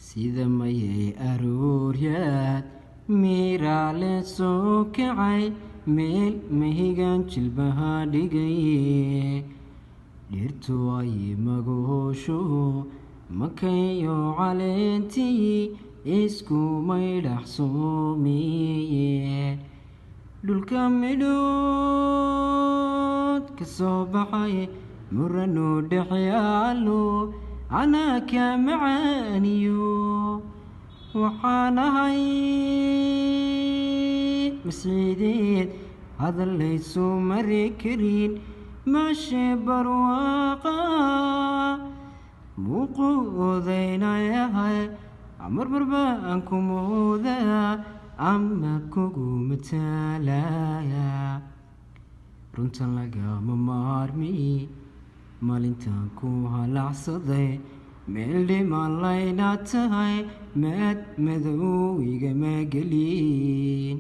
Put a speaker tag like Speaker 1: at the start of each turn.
Speaker 1: sida mayay arooryaad miiraale soo kacay meel mahigan jilbaha dhigay dhirtu ay magoosho makayo caleentii isku maydhax soomiyeen dhulka midhood ka soo baxay murano dhex yaalo anaaka macaaniyo waxaan ahay masciideed hadal laysu mari karin maashe barwaaqa muuqoodaynaayahay marmar baan ku moodaa ama kugu mataalaya runtan lagama maarmi maalintan ku halacsaday meel dhiman layna tahay maad madow igama gelin